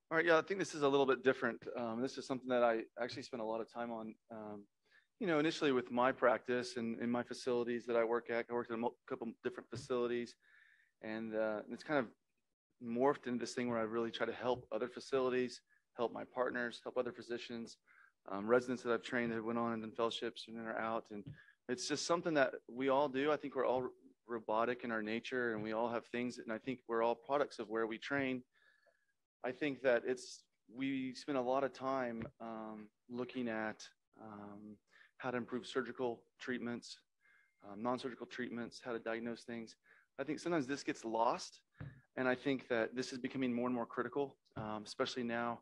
All right, yeah, I think this is a little bit different. This is something that I actually spent a lot of time on, initially with my practice and in my facilities that I work at. I worked in a couple different facilities, and it's kind of morphed into this thing where I really try to help other facilities, help my partners, help other physicians, residents that I've trained that went on and done fellowships and are out. And it's just something that we all do. I think we're all robotic in our nature, and we all have things, and I think we're all products of where we train. I think that we spend a lot of time looking at how to improve surgical treatments, non-surgical treatments, how to diagnose things. I think sometimes this gets lost, and I think that this is becoming more and more critical, especially now.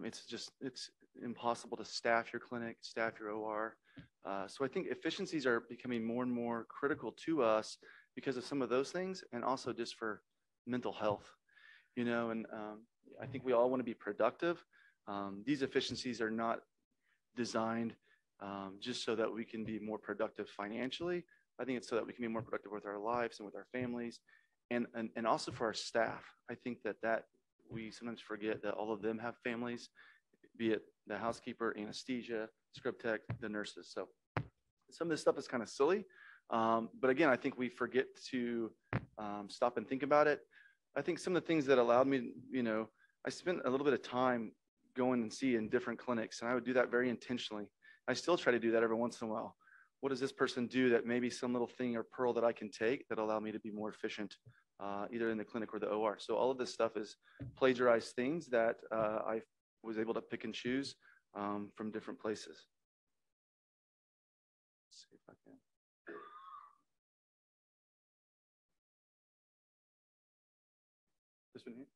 It's impossible to staff your clinic, staff your OR. So I think efficiencies are becoming more and more critical to us because of some of those things, and also just for mental health, and I think we all want to be productive. These efficiencies are not designed just so that we can be more productive financially. I think it's so that we can be more productive with our lives and with our families, and also for our staff. I think that we sometimes forget that all of them have families, be it the housekeeper, anesthesia, script tech, the nurses. So some of this stuff is kind of silly, but again, I think we forget to stop and think about it. I think some of the things that allowed me, I spent a little bit of time going and seeing different clinics, and I would do that very intentionally. I still try to do that every once in a while. What does this person do that maybe some little thing or pearl that I can take that allow me to be more efficient, either in the clinic or the OR? So all of this stuff is plagiarized things that I was able to pick and choose from different places. Let's see if I can. This one here?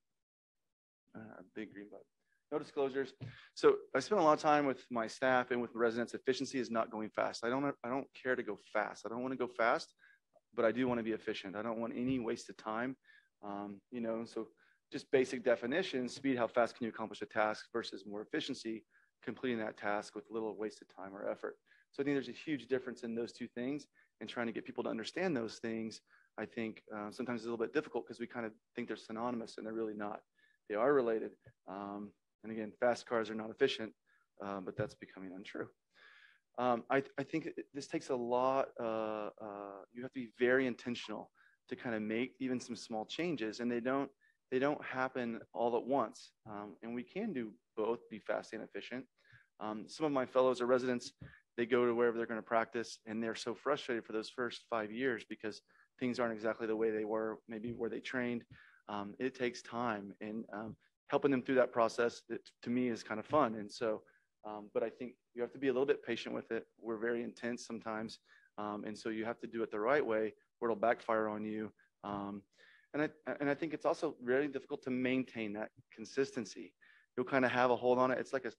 Big green button. No disclosures. So I spent a lot of time with my staff and with residents. Efficiency is not going fast. I don't care to go fast. I don't want to go fast, but I do want to be efficient. I don't want any wasted time. So just basic definitions: speed, how fast can you accomplish a task, versus more efficiency, completing that task with little wasted time or effort. So I think there's a huge difference in those two things, and trying to get people to understand those things, I think sometimes is a little bit difficult because we kind of think they're synonymous, and they're really not. They are related. And again, fast cars are not efficient, but that's becoming untrue. I think this takes a lot. You have to be very intentional to kind of make even some small changes, and they don't happen all at once. And we can do both, be fast and efficient. Some of my fellows or residents, they go to wherever they're going to practice, and they're so frustrated for those first 5 years because things aren't exactly the way they were, maybe where they trained. It takes time, and helping them through that process, to me, is kind of fun. And so, but I think you have to be a little bit patient with it. We're very intense sometimes. And so you have to do it the right way, or it'll backfire on you. And I think it's also really difficult to maintain that consistency. You'll kind of have a hold on it. It's like a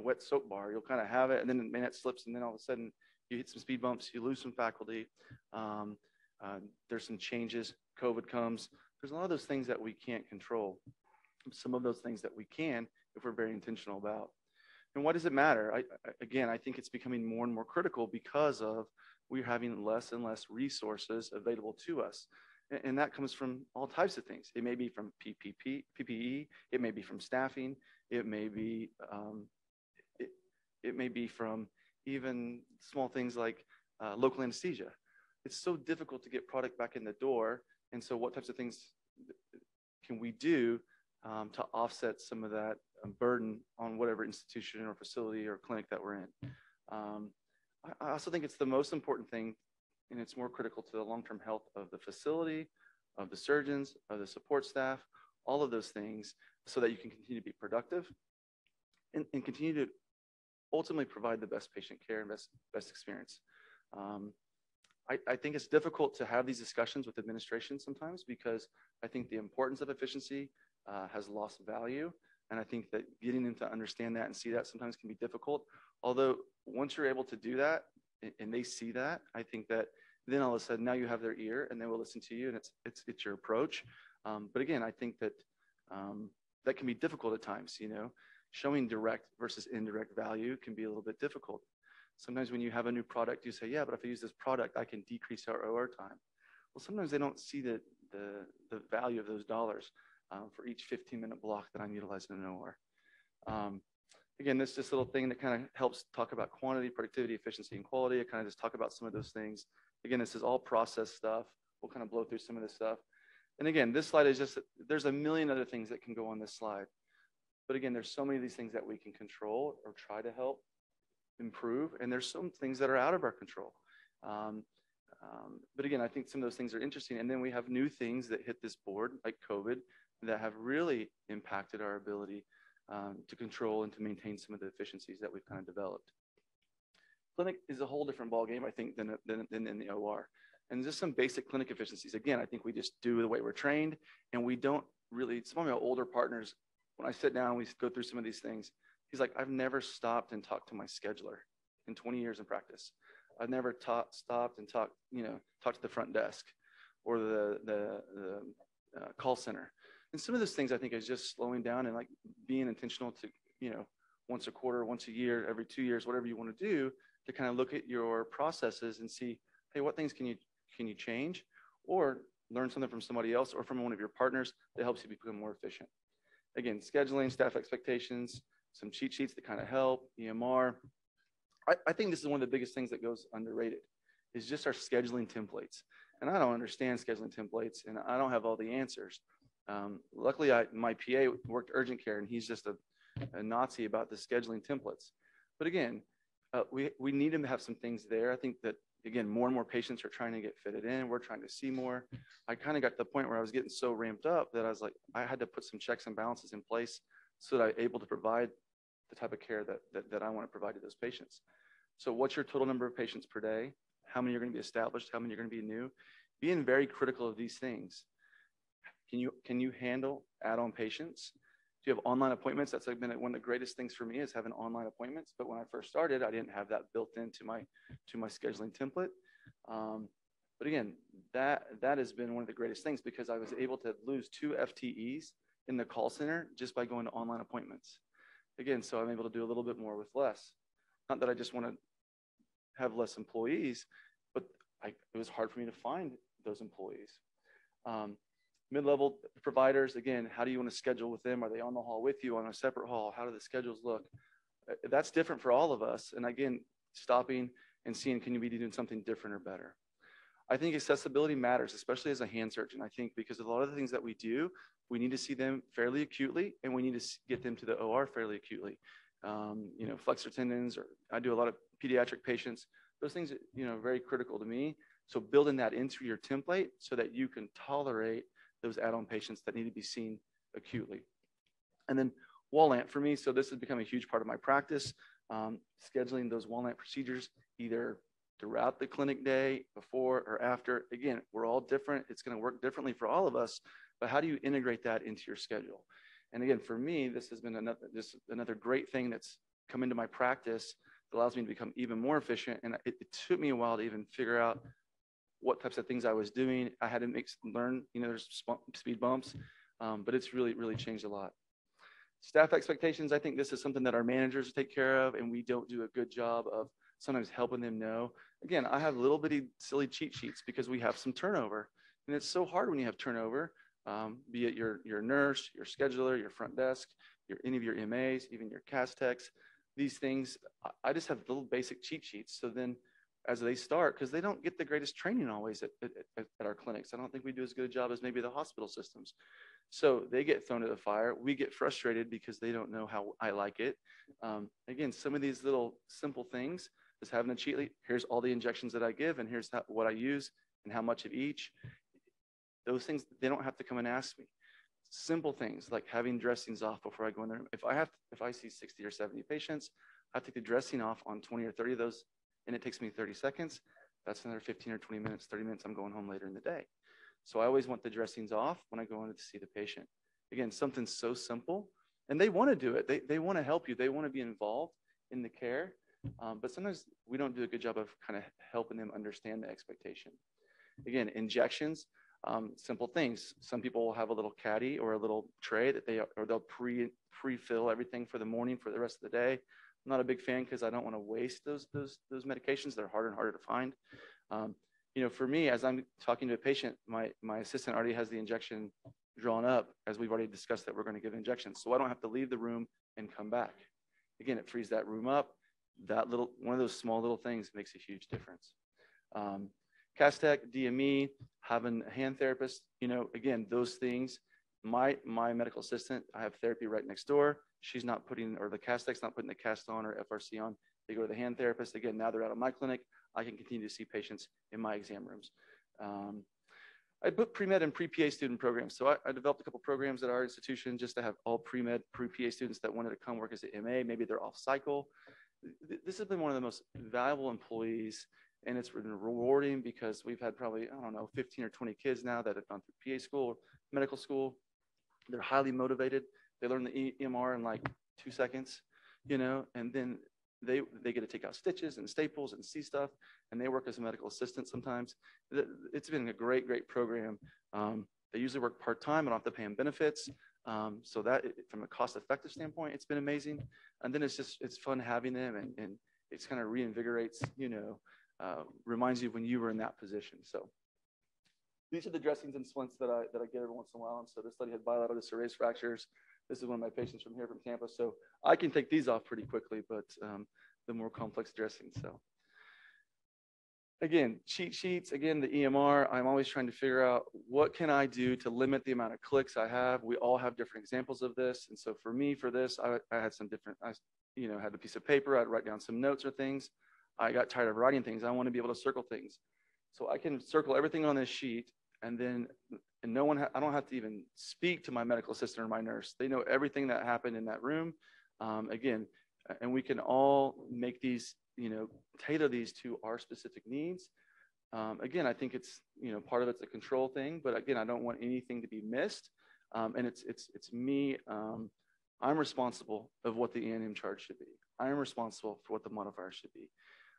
wet soap bar. You'll kind of have it, and then it slips, and then all of a sudden you hit some speed bumps, you lose some faculty. There's some changes. COVID comes. There's a lot of those things that we can't control. Some of those things that we can, if we're very intentional about. And why does it matter? I think it's becoming more and more critical because of we're having less and less resources available to us. And that comes from all types of things. It may be from PPE. It may be from staffing. It may be from even small things like local anesthesia. It's so difficult to get product back in the door. And so what types of things can we do to offset some of that burden on whatever institution or facility or clinic that we're in? I also think it's the most important thing, and it's more critical to the long-term health of the facility, of the surgeons, of the support staff, all of those things, so that you can continue to be productive and continue to ultimately provide the best patient care and best experience. I think it's difficult to have these discussions with administration sometimes because I think the importance of efficiency has lost value. And I think that getting them to understand that and see that sometimes can be difficult. Although once you're able to do that and they see that, I think that then all of a sudden now you have their ear and they will listen to you, and it's your approach. But again, I think that that can be difficult at times. Showing direct versus indirect value can be a little bit difficult. Sometimes when you have a new product, you say, yeah, but if I use this product, I can decrease our OR time. Well, sometimes they don't see the value of those dollars. for each 15-minute block that I'm utilizing in an OR. Again, this is just a little thing that kind of helps talk about quantity, productivity, efficiency, and quality. I kind of just talk about some of those things. Again, this is all process stuff. We'll kind of blow through some of this stuff. And again, this slide is just, there's a million other things that can go on this slide. But again, there's so many of these things that we can control or try to help improve. And there's some things that are out of our control. But again, I think some of those things are interesting. And then we have new things that hit this board, like COVID, that have really impacted our ability to control and to maintain some of the efficiencies that we've kind of developed. Clinic is a whole different ballgame, I think, than in the OR. And just some basic clinic efficiencies. Again, I think we just do the way we're trained, and we don't really, some of my older partners, when I sit down, we go through some of these things. He's like, I've never stopped and talked to my scheduler in 20 years in practice. I've never stopped and talked to the front desk or the call center. And some of those things I think is just slowing down and like being intentional to, once a quarter, once a year, every 2 years, whatever you want to do, to kind of look at your processes and see, hey, what things can you change, or learn something from somebody else or from one of your partners that helps you become more efficient. Again, scheduling, staff expectations, some cheat sheets that kind of help, EMR. I think this is one of the biggest things that goes underrated, is just our scheduling templates. And I don't understand scheduling templates, and I don't have all the answers. Luckily, my PA worked urgent care, and he's just a Nazi about the scheduling templates. But again, we need him to have some things there. I think that, again, more and more patients are trying to get fitted in. We're trying to see more. I kind of got to the point where I was getting so ramped up that I was like, I had to put some checks and balances in place so that I'm able to provide the type of care that I want to provide to those patients. So what's your total number of patients per day? How many are going to be established? How many are going to be new? Being very critical of these things. Can you handle add-on patients? Do you have online appointments? That's been one of the greatest things for me, is having online appointments. But when I first started, I didn't have that built into my scheduling template. But again, that has been one of the greatest things, because I was able to lose 2 FTEs in the call center just by going to online appointments. Again, so I'm able to do a little bit more with less. Not that I just want to have less employees, but it was hard for me to find those employees. Mid-level providers, again, how do you want to schedule with them? Are they on the hall with you, on a separate hall? How do the schedules look? That's different for all of us. And again, stopping and seeing, can you be doing something different or better? I think accessibility matters, especially as a hand surgeon. I think because a lot of the things that we do, we need to see them fairly acutely, and we need to get them to the OR fairly acutely. Flexor tendons, or I do a lot of pediatric patients. Those things are, very critical to me. So building that into your template so that you can tolerate those add-on patients that need to be seen acutely. And then wall lamp for me, so this has become a huge part of my practice, scheduling those wall lamp procedures either throughout the clinic day, before or after. Again, we're all different. It's going to work differently for all of us, but how do you integrate that into your schedule? And again, for me, this has been another great thing that's come into my practice that allows me to become even more efficient. And it took me a while to even figure out what types of things I was doing. I had to learn, there's speed bumps, but it's really, really changed a lot. Staff expectations, I think this is something that our managers take care of, and we don't do a good job of sometimes helping them know. Again, I have little bitty silly cheat sheets because we have some turnover, and it's so hard when you have turnover, be it your nurse, your scheduler, your front desk, any of your MAs, even your CAS techs. These things, I just have little basic cheat sheets. So then as they start, because they don't get the greatest training always at our clinics. I don't think we do as good a job as maybe the hospital systems. So they get thrown to the fire. We get frustrated because they don't know how I like it. Again, some of these little simple things is having a cheat sheet. Here's all the injections that I give, and here's what I use and how much of each. Those things, they don't have to come and ask me. Simple things like having dressings off before I go in there. If I see 60 or 70 patients, I take the dressing off on 20 or 30 of those, and it takes me 30 seconds. That's another 15 or 20 minutes, 30 minutes I'm going home later in the day. So I always want the dressings off when I go in to see the patient. Again, something so simple, and they want to do it. They want to help you. They want to be involved in the care, but sometimes we don't do a good job of kind of helping them understand the expectation. Again, injections, simple things. Some people will have a little caddy or a little tray that they'll pre-fill everything for the morning for the rest of the day. I'm not a big fan because I don't want to waste those medications. They're harder and harder to find. For me, as I'm talking to a patient, my assistant already has the injection drawn up, as we've already discussed that we're going to give injections. So I don't have to leave the room and come back. Again, it frees that room up. That little, one of those small little things makes a huge difference. Castec, DME, having a hand therapist, again, those things, my medical assistant, I have therapy right next door. She's not putting, or the Castec's not putting the cast on or FRC on. They go to the hand therapist. Again, now they're out of my clinic. I can continue to see patients in my exam rooms. I put pre-med and pre-PA student programs. So I developed a couple programs at our institution just to have all pre-med, pre-PA students that wanted to come work as an MA. Maybe they're off cycle. This has been one of the most valuable employees, and it's been rewarding because we've had probably, I don't know, 15 or 20 kids now that have gone through PA school, medical school. They're highly motivated. They learn the EMR in like 2 seconds, and then they get to take out stitches and staples and see stuff, and they work as a medical assistant sometimes. It's been a great, great program. They usually work part-time. I don't have to pay them benefits. So that, from a cost-effective standpoint, it's been amazing. And then it's fun having them, and it's kind of reinvigorates, reminds you when you were in that position. So these are the dressings and splints that I get every once in a while. And so this lady had bilateral disc fractures. This is one of my patients from here from Tampa. So I can take these off pretty quickly, but the more complex dressings. So again, cheat sheets, again, the EMR, I'm always trying to figure out what can I do to limit the amount of clicks I have. We all have different examples of this. And so for me, for this, I had some different, had a piece of paper. I'd write down some notes or things. I got tired of writing things. I want to be able to circle things. So I can circle everything on this sheet, and then I don't have to even speak to my medical assistant or my nurse. They know everything that happened in that room. Again, and we can all make these, tailor these to our specific needs. Again, I think it's, part of it's a control thing, but again, I don't want anything to be missed. And it's me. I'm responsible of what the E&M charge should be. I am responsible for what the modifier should be.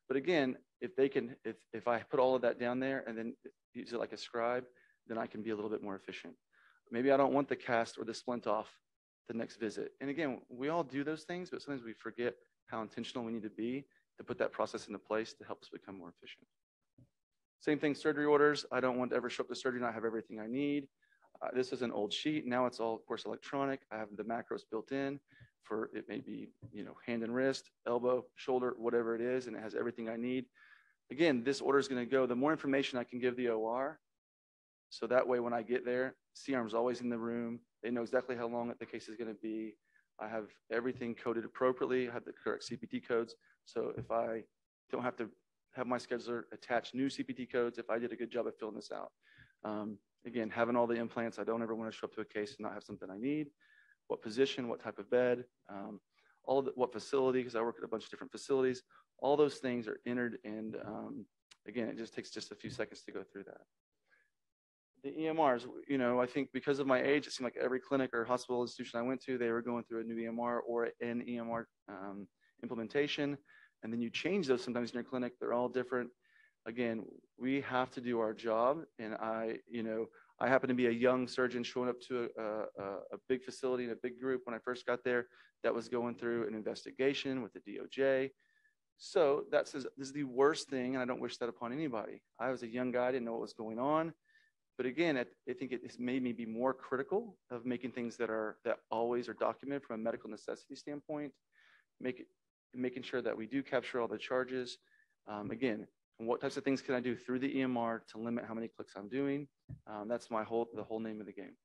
But again, if I put all of that down there and then use it like a scribe, then I can be a little bit more efficient. Maybe I don't want the cast or the splint off the next visit. And again, we all do those things, but sometimes we forget how intentional we need to be to put that process into place to help us become more efficient. Same thing, surgery orders. I don't want to ever show up to surgery and not have everything I need. This is an old sheet. Now it's all, of course, electronic. I have the macros built in for, it may be, hand and wrist, elbow, shoulder, whatever it is, and it has everything I need. Again, this order is going to go, the more information I can give the OR, so that way when I get there, C-arm's always in the room. They know exactly how long the case is going to be. I have everything coded appropriately. I have the correct CPT codes. So if I don't have to have my scheduler attach new CPT codes, if I did a good job of filling this out. Again, having all the implants, I don't ever want to show up to a case and not have something I need. What position, what type of bed, what facility, because I work at a bunch of different facilities. All those things are entered, and again, it just takes just a few seconds to go through that. The EMRs, I think because of my age, it seemed like every clinic or hospital institution I went to, they were going through a new EMR or an EMR implementation. And then you change those sometimes in your clinic. They're all different. Again, we have to do our job. And I happen to be a young surgeon showing up to a big facility and a big group when I first got there that was going through an investigation with the DOJ. So this is the worst thing, and I don't wish that upon anybody. I was a young guy, didn't know what was going on. But again, I think it has made me be more critical of making things that always are documented from a medical necessity standpoint, making sure that we do capture all the charges. Again, what types of things can I do through the EMR to limit how many clicks I'm doing? That's the whole name of the game.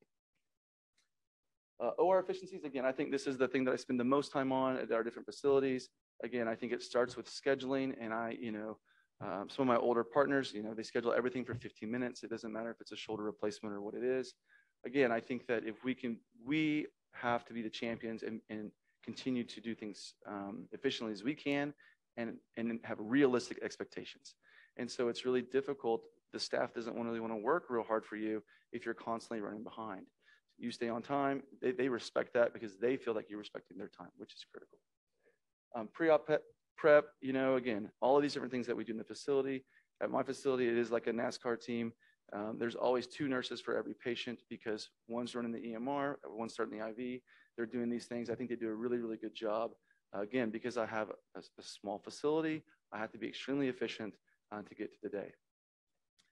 OR efficiencies, again, I think this is the thing that I spend the most time on at our different facilities. Again, I think it starts with scheduling, and some of my older partners, they schedule everything for 15 minutes. It doesn't matter if it's a shoulder replacement or what it is. Again, I think that if we have to be the champions and continue to do things efficiently as we can and have realistic expectations. And so it's really difficult. The staff doesn't really want to work real hard for you if you're constantly running behind. You stay on time. They respect that because they feel like you're respecting their time, which is critical. Pre-op prep, again, all of these different things that we do in the facility. At my facility, it is like a NASCAR team. There's always 2 nurses for every patient because one's running the EMR, one's starting the IV. They're doing these things. I think they do a really, really good job. Again, because I have a small facility, I have to be extremely efficient to get to the day.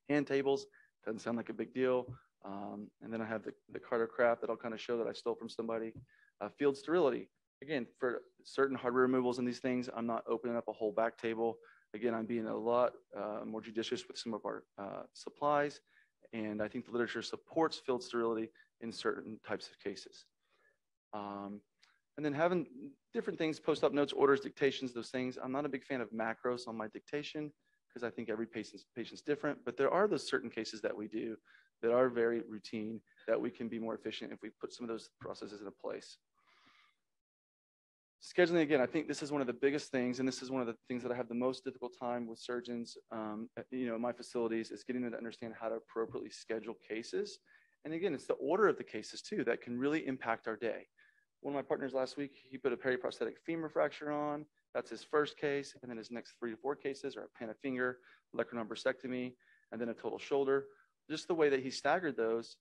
Hand tables, doesn't sound like a big deal. And then I have the Carter crap that I'll kind of show that I stole from somebody. Field sterility. Again, for certain hardware removals and these things, I'm not opening up a whole back table. Again, I'm being a lot more judicious with some of our supplies. And I think the literature supports field sterility in certain types of cases. And then having different things, post-op notes, orders, dictations, those things. I'm not a big fan of macros on my dictation because I think every patient's different. But there are those certain cases that we do that are very routine that we can be more efficient if we put some of those processes into place. Scheduling, again, I think this is one of the biggest things, and this is one of the things that I have the most difficult time with surgeons, in my facilities, is getting them to understand how to appropriately schedule cases. And again, it's the order of the cases too that can really impact our day. One of my partners last week, he put a periprosthetic femur fracture on. That's his first case, and then his next 3 to 4 cases are a pan of finger, olecranon bursectomy, and then a total shoulder. Just the way that he staggered those,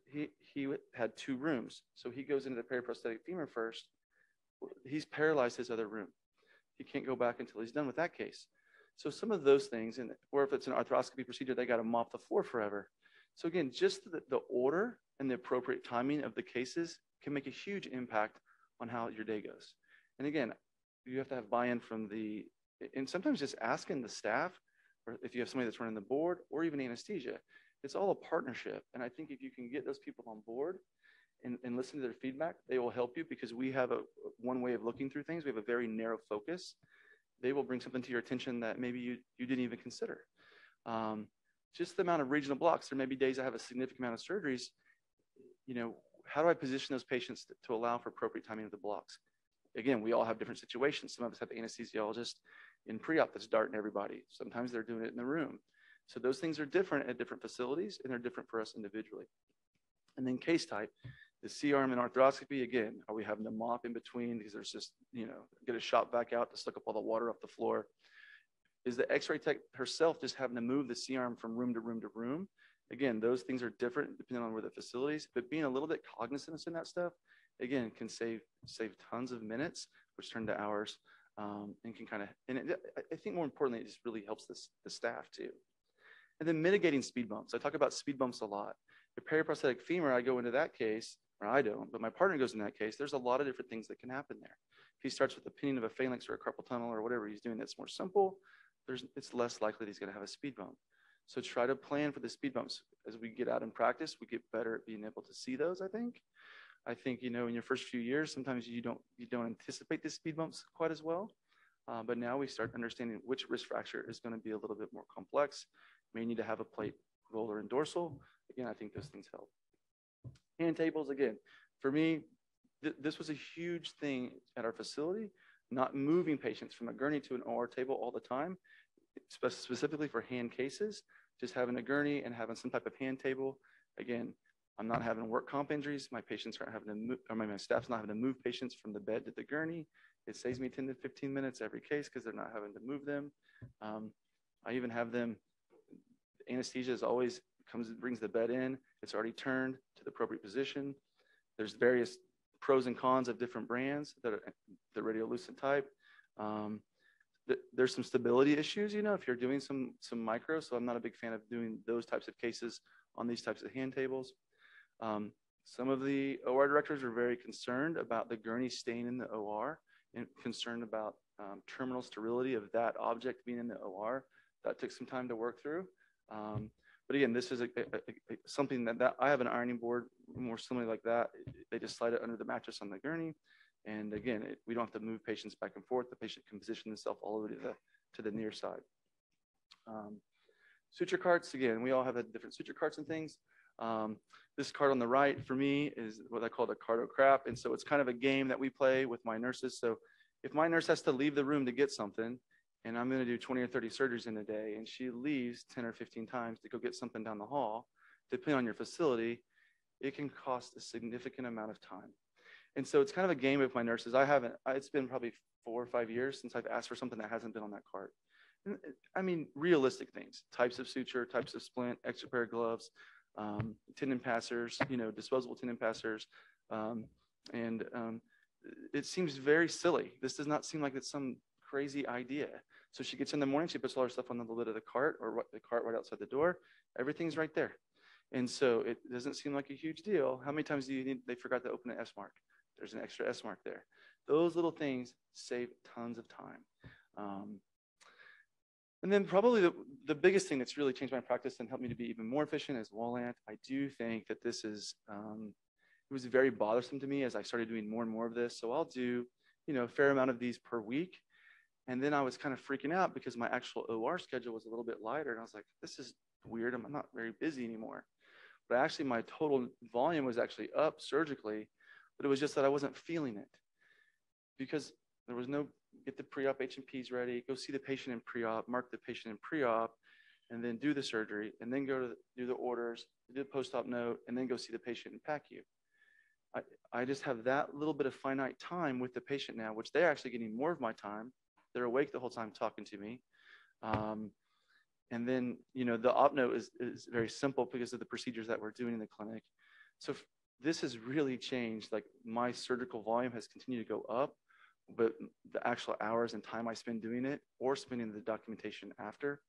he had 2 rooms. So he goes into the periprosthetic femur first. He's paralyzed his other room. He can't go back until he's done with that case. So some of those things, or if it's an arthroscopy procedure, they got to mop the floor forever. So again, just the order and the appropriate timing of the cases can make a huge impact on how your day goes. And again, you have to have buy-in from and sometimes just asking the staff, or if you have somebody that's running the board, or even anesthesia, it's all a partnership. And I think if you can get those people on board and listen to their feedback, they will help you, because we have one way of looking through things. We have a very narrow focus. They will bring something to your attention that maybe you didn't even consider. Just the amount of regional blocks. There may be days I have a significant amount of surgeries. How do I position those patients to allow for appropriate timing of the blocks? Again, we all have different situations. Some of us have anesthesiologists in pre-op that's darting everybody. Sometimes they're doing it in the room. So those things are different at different facilities, and they're different for us individually. And then case type. The C-arm and arthroscopy, again, are we having to mop in between because there's just, get a shop vac out to suck up all the water off the floor? Is the x-ray tech herself just having to move the C-arm from room to room to room? Again, those things are different depending on where the facilities, but being a little bit cognizant in that stuff, again, can save tons of minutes, which turn to hours, and can I think more importantly, it just really helps the staff too. And then mitigating speed bumps. I talk about speed bumps a lot. The periprosthetic femur, I go into that case, or I don't, but my partner goes in that case. There's a lot of different things that can happen there. If he starts with the pinion of a phalanx or a carpal tunnel or whatever he's doing that's more simple, it's less likely that he's going to have a speed bump. So try to plan for the speed bumps. As we get out in practice, we get better at being able to see those, I think. In your first few years, sometimes you don't anticipate the speed bumps quite as well. But now we start understanding which wrist fracture is going to be a little bit more complex. May need to have a plate roller and dorsal. Again, I think those things help. Hand tables, again, for me, this was a huge thing at our facility, not moving patients from a gurney to an OR table all the time, specifically for hand cases, just having a gurney and having some type of hand table. Again, I'm not having work comp injuries. My patients aren't having to move, or my staff's not having to move patients from the bed to the gurney. It saves me 10 to 15 minutes every case because they're not having to move them. I even have them, anesthesia is always brings the bed in. It's already turned to the appropriate position. There's various pros and cons of different brands that are the radiolucent type. There's some stability issues, if you're doing some micro. So I'm not a big fan of doing those types of cases on these types of hand tables. Some of the OR directors are very concerned about the gurney staying in the OR and concerned about terminal sterility of that object being in the OR. That took some time to work through. But again, this is something that I have an ironing board more similar like that. They just slide it under the mattress on the gurney. And again, we don't have to move patients back and forth. The patient can position themselves all over to the near side. Suture carts, again, we all have different suture carts and things. This cart on the right for me is what I call the carto crap. And so it's kind of a game that we play with my nurses. So if my nurse has to leave the room to get something, and I'm going to do 20 or 30 surgeries in a day, and she leaves 10 or 15 times to go get something down the hall, depending on your facility, it can cost a significant amount of time. And so it's kind of a game with my nurses. It's been probably 4 or 5 years since I've asked for something that hasn't been on that cart. And, I mean, realistic things, types of suture, types of splint, extra pair of gloves, tendon passers, disposable tendon passers. It seems very silly. This does not seem like it's some crazy idea. So she gets in the morning, she puts all her stuff on the lid of the cart or the cart right outside the door. Everything's right there. And so it doesn't seem like a huge deal. How many times do you need, they forgot to open an S mark? There's an extra S mark there. Those little things save tons of time. And then probably the biggest thing that's really changed my practice and helped me to be even more efficient is Wallant. I do think that this is, it was very bothersome to me as I started doing more and more of this. So I'll do, a fair amount of these per week. And then I was kind of freaking out because my actual OR schedule was a little bit lighter. And I was like, this is weird. I'm not very busy anymore. But actually my total volume was actually up surgically, but it was just that I wasn't feeling it because there was no get the pre-op H&Ps ready, go see the patient in pre-op, mark the patient in pre-op, and then do the surgery, and then go to do the orders, do the post-op note, and then go see the patient and pack you. I just have that little bit of finite time with the patient now, which they're actually getting more of my time. They're awake the whole time talking to me. And then, the op note is very simple because of the procedures that we're doing in the clinic. So this has really changed. Like my surgical volume has continued to go up, but the actual hours and time I spend doing it or spending the documentation after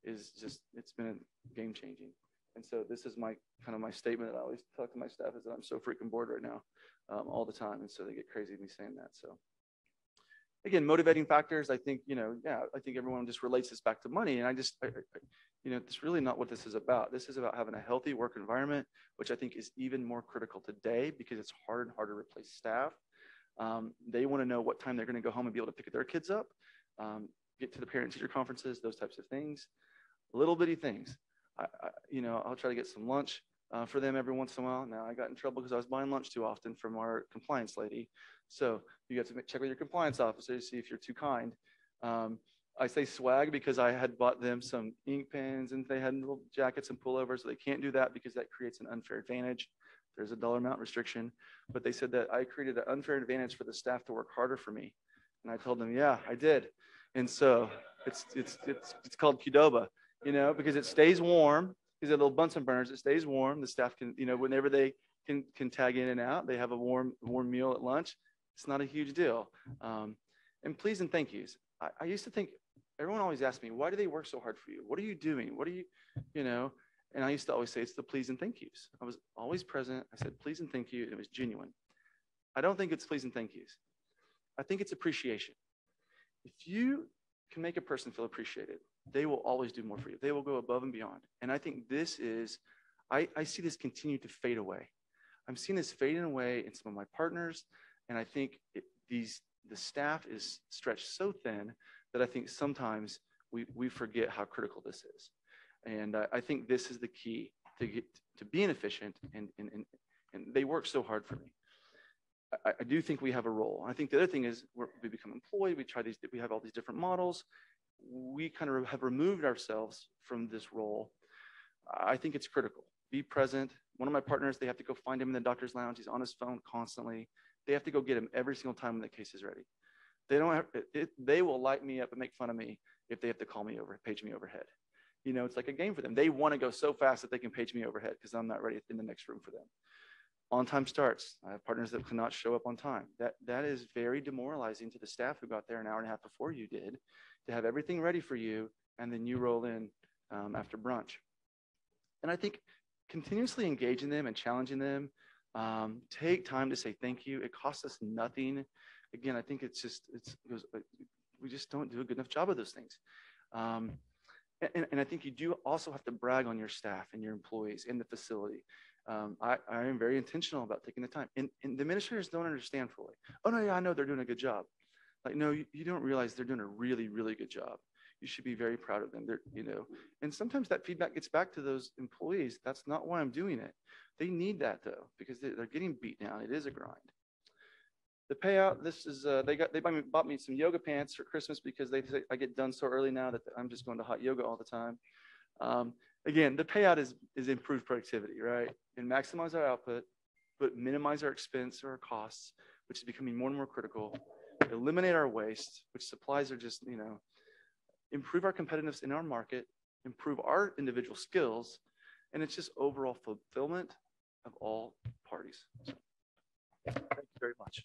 is just, it's been game changing. And so this is my kind of my statement that I always talk to my staff is that I'm so freaking bored right now all the time. And so they get crazy with me saying that. So again, motivating factors, I think, I think everyone just relates this back to money. And I it's really not what this is about. This is about having a healthy work environment, which I think is even more critical today because it's harder and harder to replace staff. They want to know what time they're going to go home and be able to pick their kids up, get to the parent-teacher conferences, those types of things, little bitty things. I'll try to get some lunch for them every once in a while. Now I got in trouble because I was buying lunch too often from our compliance lady. So you have to check with your compliance officer to see if you're too kind. I say swag because I had bought them some ink pens and they had little jackets and pullovers. So they can't do that because that creates an unfair advantage. There's a dollar amount restriction, but they said that I created an unfair advantage for the staff to work harder for me. And I told them, yeah, I did. And so it's called Qdoba, because it stays warm. These are little Bunsen burners. It stays warm. The staff can, whenever they can tag in and out, they have a warm meal at lunch. It's not a huge deal. And please and thank yous. I used to think, everyone always asked me, why do they work so hard for you? What are you doing? What are you, And I used to always say, it's the please and thank yous. I was always present. I said, please and thank you. And it was genuine. I don't think it's please and thank yous. I think it's appreciation. If you can make a person feel appreciated, they will always do more for you. They will go above and beyond. And I think this is, I see this continue to fade away. I'm seeing this fading away in some of my partners. And I think the staff is stretched so thin that I think sometimes we forget how critical this is. And I think this is the key to being efficient, and they work so hard for me. I do think we have a role. I think the other thing is we become employed. We have all these different models. We kind of have removed ourselves from this role. I think it's critical. Be present. One of my partners, they have to go find him in the doctor's lounge. He's on his phone constantly. They have to go get him every single time when the case is ready. They will light me up and make fun of me if they have to call me over, page me overhead. It's like a game for them. They want to go so fast that they can page me overhead because I'm not ready in the next room for them. On-time starts. I have partners that cannot show up on time. That is very demoralizing to the staff who got there an hour and a half before you did, to have everything ready for you, and then you roll in after brunch. And I think continuously engaging them and challenging them, take time to say thank you. It costs us nothing. Again, I think we just don't do a good enough job of those things. And I think you do also have to brag on your staff and your employees in the facility. I am very intentional about taking the time. And the administrators don't understand fully. Oh, no, yeah, I know they're doing a good job. Like, no, you don't realize they're doing a really, really good job. You should be very proud of them. And sometimes that feedback gets back to those employees. That's not why I'm doing it. They need that, though, because they're getting beat down. It is a grind. The payout, this is, they bought me some yoga pants for Christmas because they say I get done so early now that I'm just going to hot yoga all the time. Again, the payout is improved productivity, right? And maximize our output, but minimize our expense or our costs, which is becoming more and more critical. Eliminate our waste, which supplies are just, improve our competitiveness in our market, improve our individual skills, and it's just overall fulfillment of all parties. So, thank you very much.